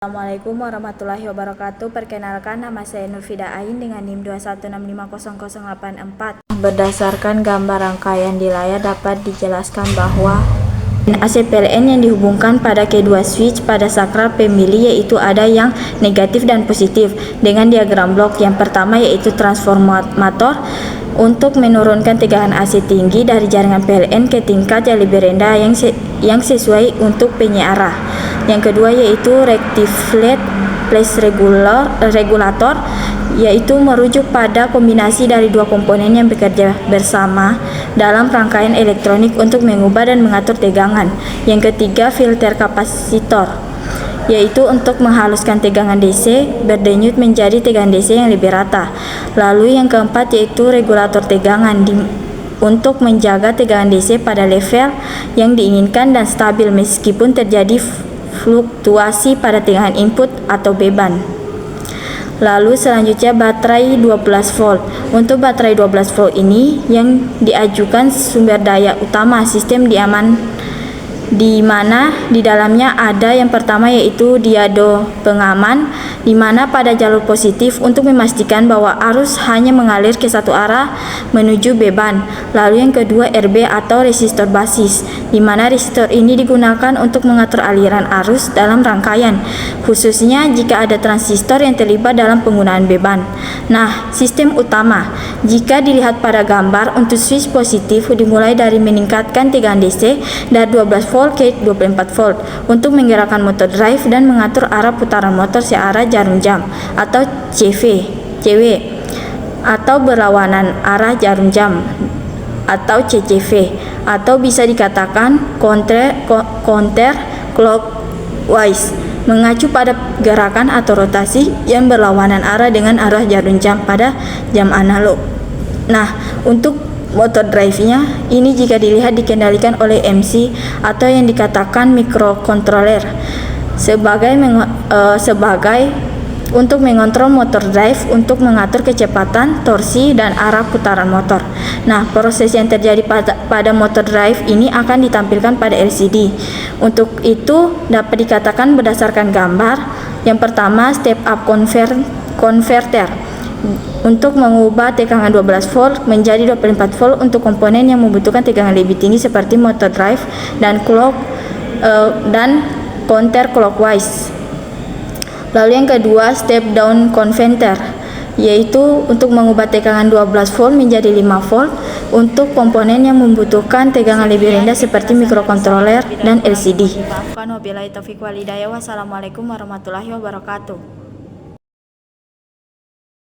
Assalamualaikum warahmatullahi wabarakatuh. Perkenalkan, nama saya Nurfida Ain dengan NIM 216500084. Berdasarkan gambar rangkaian di layar dapat dijelaskan bahwa AC PLN yang dihubungkan pada kedua switch pada sakral pemilih yaitu ada yang negatif dan positif dengan diagram blok. Yang pertama yaitu transformator untuk menurunkan tegangan AC tinggi dari jaringan PLN ke tingkat yang lebih rendah yang sesuai untuk penyiarah. Yang kedua yaitu rectified place regulator, yaitu merujuk pada kombinasi dari dua komponen yang bekerja bersama dalam rangkaian elektronik untuk mengubah dan mengatur tegangan. Yang ketiga filter kapasitor, yaitu untuk menghaluskan tegangan DC berdenyut menjadi tegangan DC yang lebih rata. Lalu yang keempat yaitu regulator tegangan untuk menjaga tegangan DC pada level yang diinginkan dan stabil meskipun terjadi fluktuasi pada tegangan input atau beban. Lalu selanjutnya baterai 12 volt. Untuk baterai 12 volt ini yang diajukan sumber daya utama sistem di mana di dalamnya ada yang pertama yaitu diodo pengaman, di mana pada jalur positif untuk memastikan bahwa arus hanya mengalir ke satu arah menuju beban. Lalu yang kedua RB atau resistor basis, di mana resistor ini digunakan untuk mengatur aliran arus dalam rangkaian, khususnya jika ada transistor yang terlibat dalam penggunaan beban. Nah, sistem utama jika dilihat pada gambar untuk switch positif dimulai dari meningkatkan tegangan DC dari 12 volt ke 24 volt untuk menggerakkan motor drive dan mengatur arah putaran motor searah jarum jam atau CW atau berlawanan arah jarum jam atau CCV, atau bisa dikatakan counter clockwise, mengacu pada gerakan atau rotasi yang berlawanan arah dengan arah jarum jam pada jam analog. Nah, untuk motor drive-nya ini jika dilihat dikendalikan oleh MC atau yang dikatakan microcontroller sebagai untuk mengontrol motor drive untuk mengatur kecepatan, torsi, dan arah putaran motor. Nah, proses yang terjadi pada motor drive ini akan ditampilkan pada LCD. Untuk itu dapat dikatakan berdasarkan gambar. Yang pertama step up converter untuk mengubah tegangan 12 volt menjadi 24 volt untuk komponen yang membutuhkan tegangan lebih tinggi seperti motor drive dan counter clockwise. Lalu yang kedua step down converter, yaitu untuk mengubah tegangan 12 volt menjadi 5 volt untuk komponen yang membutuhkan tegangan lebih rendah seperti microcontroller dan LCD. Wassalamualaikum warahmatullahi wabarakatuh.